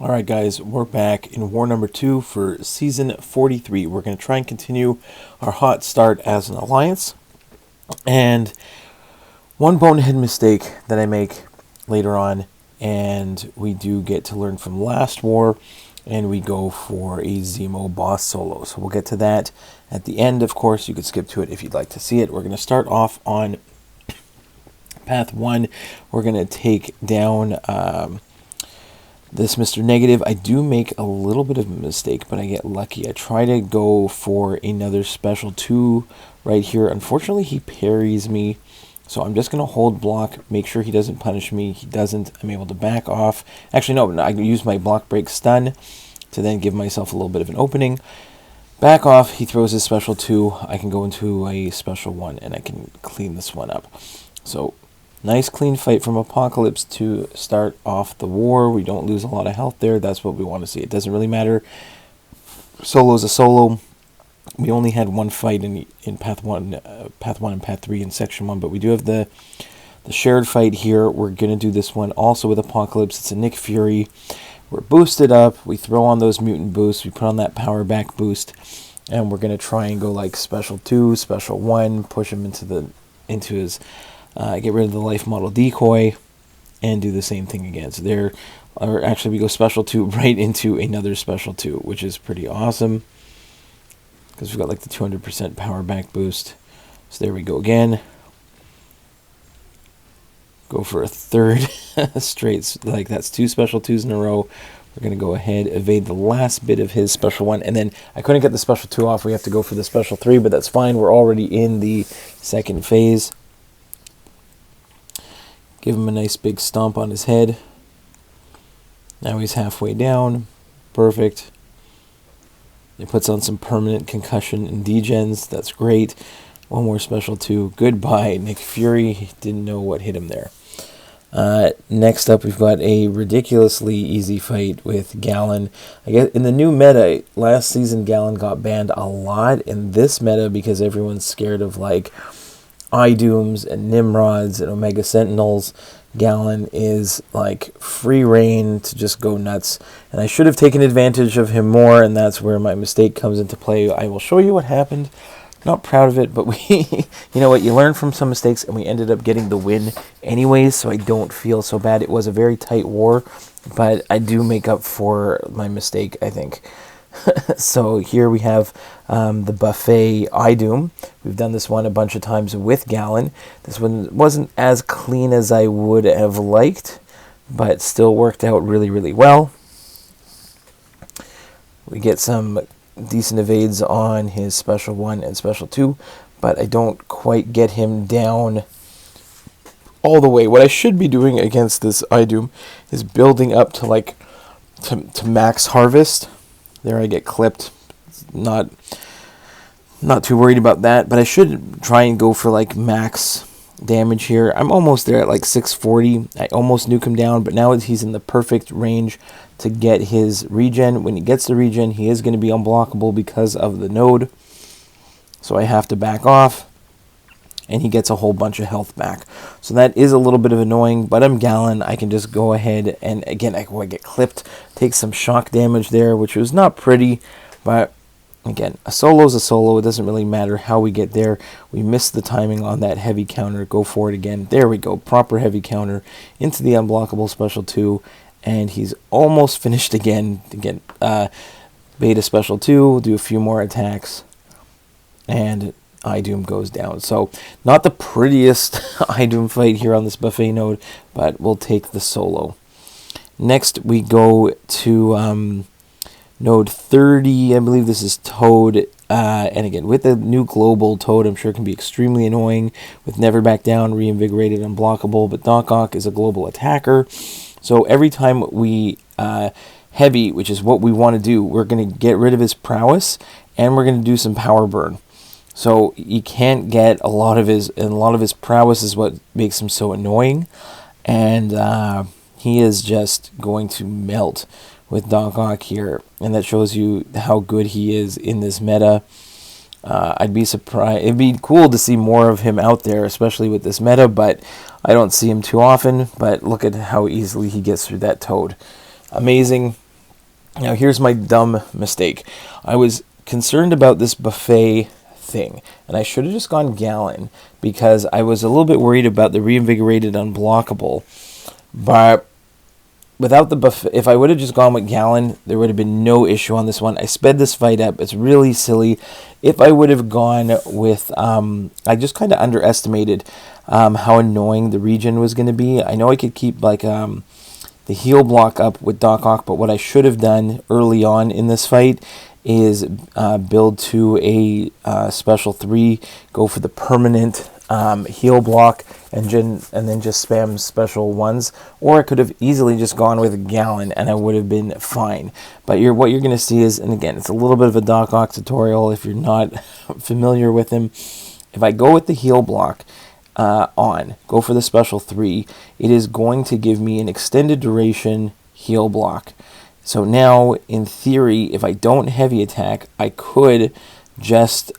Alright guys, we're back in war number 2 for season 43. We're going to try and continue our hot start as an alliance. And one bonehead mistake that I make later on, and we do get to learn from last war, and we go for a Zemo boss solo. So we'll get to that at the end. Of course, you could skip to it if you'd like to see it. We're going to start off on path 1. We're going to take down this Mr. Negative. I do make a little bit of a mistake, but I get lucky. I try to go for another special 2 right here. Unfortunately, he parries me. So I'm just going to hold block, make sure he doesn't punish me. He doesn't. I'm able to back off. Actually, no, I use my block break stun to then give myself a little bit of an opening. Back off. He throws his special 2. I can go into a special 1, and I can clean this one up. So nice clean fight from Apocalypse to start off the war. We don't lose a lot of health there. That's what we want to see. It doesn't really matter. Solo's a solo. We only had one fight in path 1 and path 3 in section 1, but we do have the shared fight here. We're going to do this one also with Apocalypse. It's a Nick Fury. We're boosted up. We throw on those mutant boosts. We put on that power back boost, and we're going to try and go like special 2, special 1, push him into his get rid of the life model decoy, and do the same thing again. So there, or actually we go special 2 right into another special 2, which is pretty awesome, because we've got like the 200% power back boost. So there we go again. Go for a third straight, like that's 2 special 2s in a row. We're going to go ahead, evade the last bit of his special 1, and then I couldn't get the special 2 off. We have to go for the special 3, but that's fine. We're already in the second phase. Give him a nice big stomp on his head. Now he's halfway down. Perfect. It puts on some permanent concussion and degens. That's great. One more special 2. Goodbye, Nick Fury. Didn't know what hit him there. Next up, we've got a ridiculously easy fight with Galan. I guess in the new meta, last season Galan got banned a lot. In this meta, because everyone's scared of like Idooms and Nimrods and Omega Sentinels, Galan is like free reign to just go nuts. And I should have taken advantage of him more, and that's where my mistake comes into play. I will show you what happened. Not proud of it, but we, you know what, you learn from some mistakes, and we ended up getting the win anyways, so I don't feel so bad. It was a very tight war, but I do make up for my mistake, I think. So here we have the buffet Idoom. We've done this one a bunch of times with Galan. This one wasn't as clean as I would have liked, but still worked out really, really well. We get some decent evades on his special 1 and special 2, but I don't quite get him down all the way. What I should be doing against this Idoom is building up to like to max harvest. There I get clipped. Not too worried about that, but I should try and go for like max damage here. I'm almost there at like 640. I almost nuke him down, but now he's in the perfect range to get his regen. When he gets the regen, he is going to be unblockable because of the node. So I have to back off, and he gets a whole bunch of health back. So that is a little bit of annoying, but I'm Galan. I can just go ahead and, again, I get clipped, take some shock damage there, which was not pretty, but again, a solo is a solo. It doesn't really matter how we get there. We missed the timing on that heavy counter. Go for it again. There we go. Proper heavy counter into the unblockable special 2, and he's almost finished again. Beta special 2, do a few more attacks, and Idoom goes down. So not the prettiest Idoom fight here on this buffet node, but we'll take the solo. Next we go to node 30. I believe this is Toad. And again, with the new global, Toad I'm sure can be extremely annoying with Never Back Down, Reinvigorated, Unblockable, but Oc is a global attacker. So every time we heavy, which is what we want to do, we're going to get rid of his prowess, and we're going to do some power burn. So you can't get a lot of his prowess is what makes him so annoying, and he is just going to melt with Oc here, and that shows you how good he is in this meta. I'd be surprised. It'd be cool to see more of him out there, especially with this meta, but I don't see him too often. But look at how easily he gets through that Toad. Amazing. Now here's my dumb mistake. I was concerned about this buffet thing, and I should have just gone Galan because I was a little bit worried about the reinvigorated unblockable. But without the buffet, if I would have just gone with Galan, there would have been no issue on this one. I sped this fight up. It's really silly. If I would have gone with, I just kind of underestimated how annoying the regen was going to be. I know I could keep like the heal block up with Doc Ock, but what I should have done early on in this fight is build to a special 3, go for the permanent heal block, and then just spam special 1s, or I could have easily just gone with a Galan and I would have been fine. But what you're going to see is, and again, it's a little bit of a Doc Ock tutorial if you're not familiar with him. If I go with the heal block, go for the special 3, it is going to give me an extended duration heal block. So now, in theory, if I don't heavy attack, I could just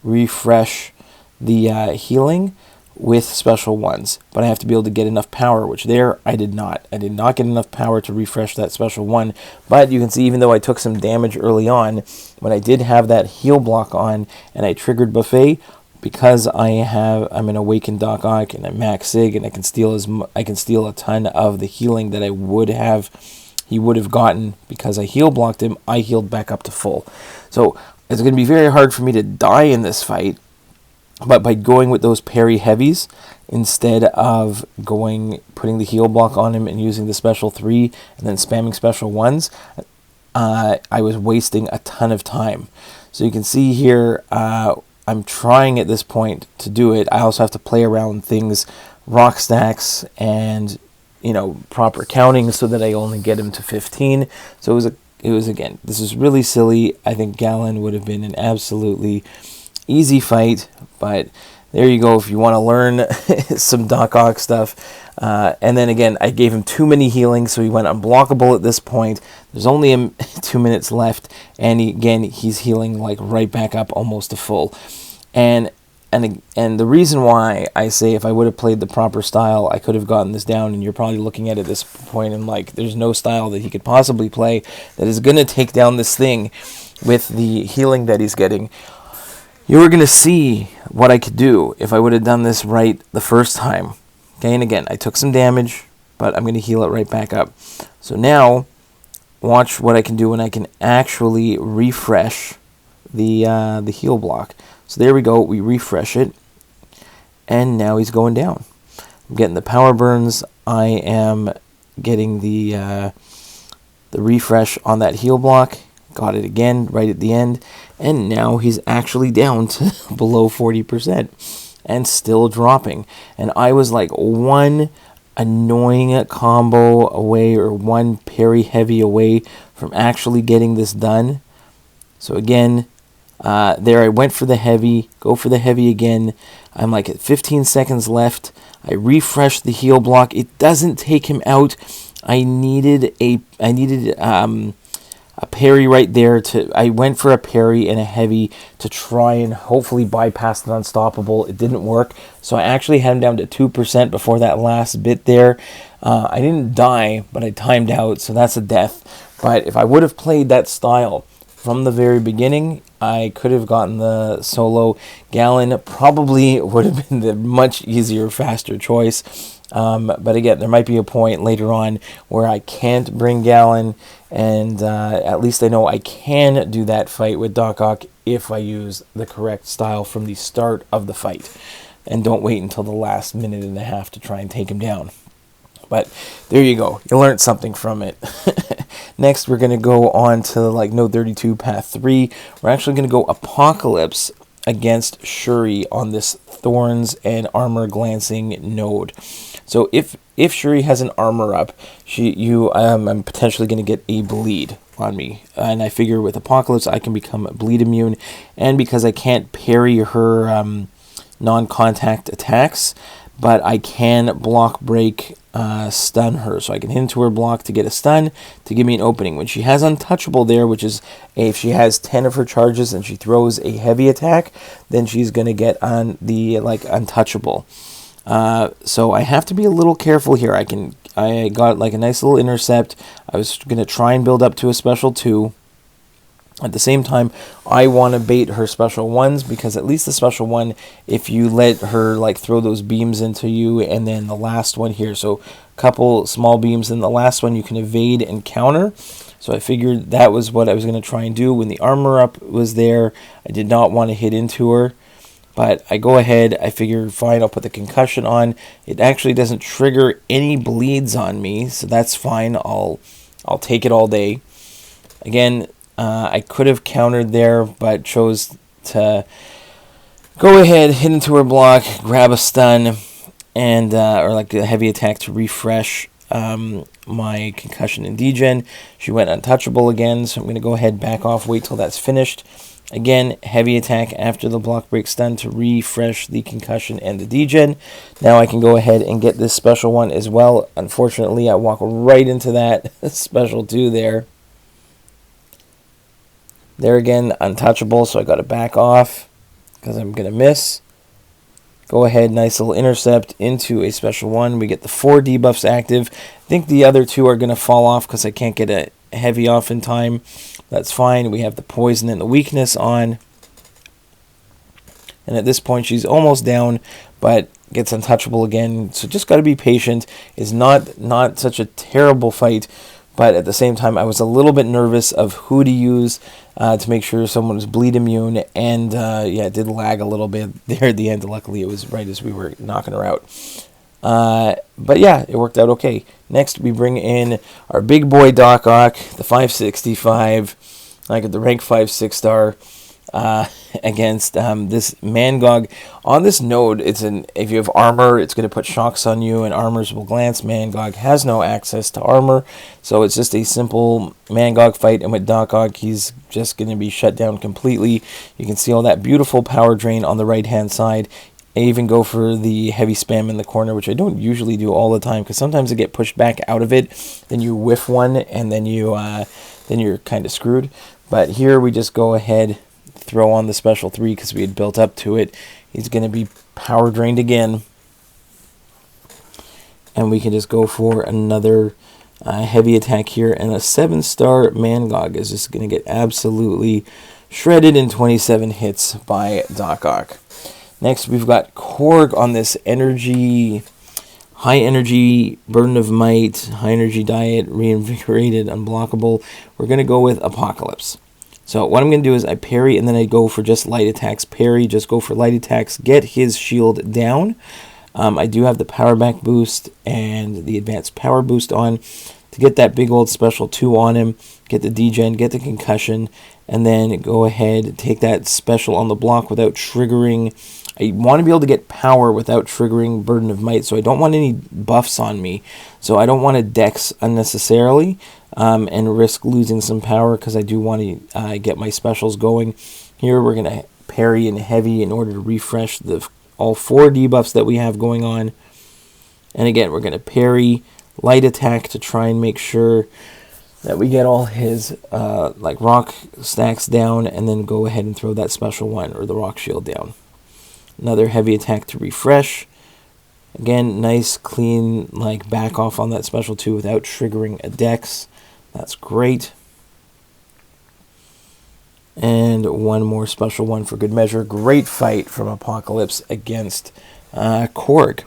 refresh the healing with special 1s, but I have to be able to get enough power, which there I did not. I did not get enough power to refresh that special 1, but you can see even though I took some damage early on, when I did have that heal block on and I triggered buffet, because I'm an awakened Doc Ock and I'm max sig and I can steal a ton of the healing that he would have gotten because I heal blocked him. I healed back up to full. So it's going to be very hard for me to die in this fight. But by going with those parry heavies, instead of putting the heal block on him and using the special 3 and then spamming special 1s, I was wasting a ton of time. So you can see here, I'm trying at this point to do it. I also have to play around with things, rock stacks, and proper counting so that I only get him to 15. So it was again, this is really silly. I think Galan would have been an absolutely easy fight, but there you go if you want to learn some Doc Ock stuff. And then again, I gave him too many healings, so he went unblockable at this point. There's only 2 minutes left, and he's healing like right back up almost to full. And the reason why I say if I would have played the proper style, I could have gotten this down, and you're probably looking at it at this point and like, there's no style that he could possibly play that is going to take down this thing with the healing that he's getting. You were going to see what I could do if I would have done this right the first time. Okay, and again, I took some damage, but I'm going to heal it right back up. So now, watch what I can do when I can actually refresh the heal block. So there we go, we refresh it, and now he's going down. I'm getting the power burns, I am getting the refresh on that heal block, got it again right at the end, and now he's actually down to below 40% and still dropping. And I was like one annoying combo away, or one parry heavy away from actually getting this done. So again, there I went for the heavy, go for the heavy again. I'm like at 15 seconds left. I refreshed the heal block. It doesn't take him out. I needed a parry right there. I went for a parry and a heavy to try and hopefully bypass the unstoppable. It didn't work, so I actually had him down to 2% before that last bit there. I didn't die, but I timed out, so that's a death. But if I would have played that style from the very beginning, I could have gotten the solo. Galan probably would have been the much easier, faster choice. But again, there might be a point later on where I can't bring Galan, and at least I know I can do that fight with Doc Ock if I use the correct style from the start of the fight, and don't wait until the last minute and a half to try and take him down. But there you go. You learned something from it. Next, we're going to go on to like Node 32 Path 3. We're actually going to go Apocalypse against Shuri on this Thorns and Armor Glancing node. So if Shuri has an armor up, I'm potentially going to get a bleed on me. And I figure with Apocalypse, I can become bleed immune. And because I can't parry her non-contact attacks, but I can block break stun her. So I can hit into her block to get a stun to give me an opening. When she has untouchable there, which is if she has 10 of her charges and she throws a heavy attack, then she's going to get on the untouchable. So I have to be a little careful here. I got like a nice little intercept. I was going to try and build up to a special 2. At the same time, I want to bait her special 1s, because at least the special 1, if you let her like throw those beams into you, and then the last one here, so a couple small beams, and the last one you can evade and counter. So I figured that was what I was going to try and do. When the armor up was there, I did not want to hit into her. But I go ahead, I figure, fine, I'll put the concussion on. It actually doesn't trigger any bleeds on me, so that's fine. I'll take it all day. Again, I could have countered there, but chose to go ahead, hit into her block, grab a stun, and or like a heavy attack to refresh my concussion and degen. She went untouchable again, so I'm going to go ahead, back off, wait till that's finished. Again, heavy attack after the block break stun to refresh the concussion and the degen. Now I can go ahead and get this special 1 as well. Unfortunately, I walk right into that special 2 there. There again, untouchable, so I got to back off because I'm going to miss. Go ahead, nice little intercept into a special 1. We get the 4 debuffs active. I think the other 2 are going to fall off because I can't get a heavy off in time. That's fine. We have the poison and the weakness on. And at this point, she's almost down, but gets untouchable again. So just got to be patient. It's not such a terrible fight, but at the same time, I was a little bit nervous of who to use to make sure someone was bleed immune. And yeah, it did lag a little bit there at the end. Luckily, it was right as we were knocking her out. But yeah, it worked out okay. Next, we bring in our big boy Oc, the 565, like at the rank 5 6-star, against this Mangog. On this node, if you have armor, it's going to put shocks on you, and armors will glance. Mangog has no access to armor, so it's just a simple Mangog fight, and with Oc, he's just going to be shut down completely. You can see all that beautiful power drain on the right-hand side. I even go for the heavy spam in the corner, which I don't usually do all the time, because sometimes I get pushed back out of it, then you whiff one, and then you're kind of screwed. But here we just go ahead, throw on the special 3 because we had built up to it. He's going to be power drained again, and we can just go for another heavy attack here, and a 7-star Mangog is just going to get absolutely shredded in 27 hits by Oc. Next, we've got Korg on this energy, high energy, burden of might, high energy diet, reinvigorated, unblockable. We're going to go with Apocalypse. So what I'm going to do is I parry, and then I go for just light attacks. Parry, just go for light attacks, get his shield down. I do have the power back boost and the advanced power boost on to get that big old special 2 on him, get the degen, get the concussion, and then go ahead, take that special on the block without triggering. I want to be able to get power without triggering Burden of Might, so I don't want any buffs on me. So I don't want to dex unnecessarily and risk losing some power, because I do want to get my specials going. Here we're going to parry and heavy in order to refresh all 4 debuffs that we have going on. And again, we're going to parry, light attack to try and make sure that we get all his like rock stacks down, and then go ahead and throw that special 1 or the rock shield down. Another heavy attack to refresh. Again, nice, clean, like back off on that special 2 without triggering a dex. That's great. And one more special 1 for good measure. Great fight from Apocalypse against Korg.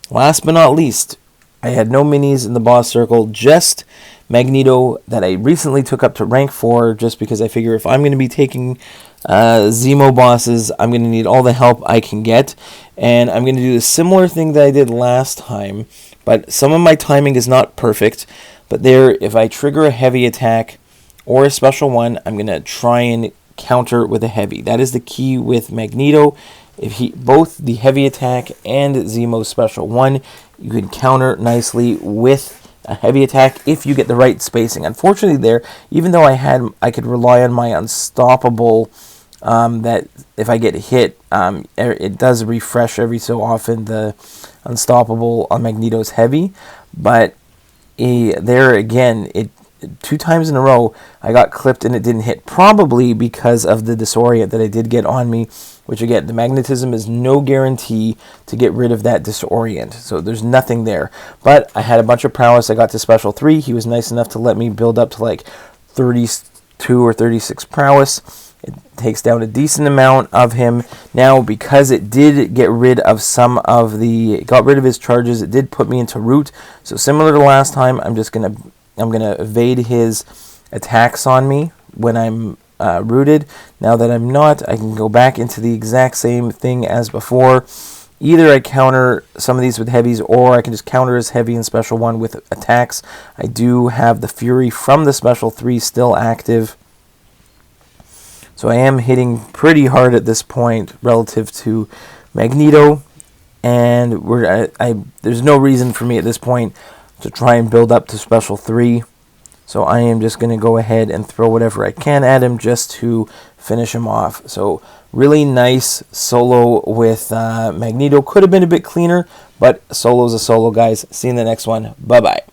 Last but not least, I had no minis in the boss circle, just Magneto that I recently took up to rank 4, just because I figure if I'm going to be taking Zemo bosses, I'm going to need all the help I can get. And I'm going to do the similar thing that I did last time, but some of my timing is not perfect. But there, if I trigger a heavy attack or a special 1, I'm going to try and counter with a heavy. That is the key with Magneto. If both the heavy attack and Zemo's special 1, you can counter nicely with a heavy attack if you get the right spacing. Unfortunately there, even though I could rely on my unstoppable, that if I get hit, it does refresh every so often, the unstoppable on Magneto's heavy, but there again, 2 times in a row I got clipped and it didn't hit, probably because of the disorient that I did get on me, which again, the magnetism is no guarantee to get rid of that disorient, so there's nothing there. But I had a bunch of prowess. I got to special 3. He was nice enough to let me build up to like 32 or 36 prowess. It takes down a decent amount of him. Now, because it did get rid of got rid of his charges, it did put me into root. So similar to last time, I'm gonna evade his attacks on me when I'm rooted. Now that I'm not, I can go back into the exact same thing as before. Either I counter some of these with heavies, or I can just counter his heavy and special 1 with attacks. I do have the Fury from the special 3 still active. So I am hitting pretty hard at this point relative to Magneto, and there's no reason for me at this point to try and build up to special 3. So I am just going to go ahead and throw whatever I can at him just to finish him off. So really nice solo with Magneto. Could have been a bit cleaner, but solo's a solo, guys. See you in the next one. Bye-bye.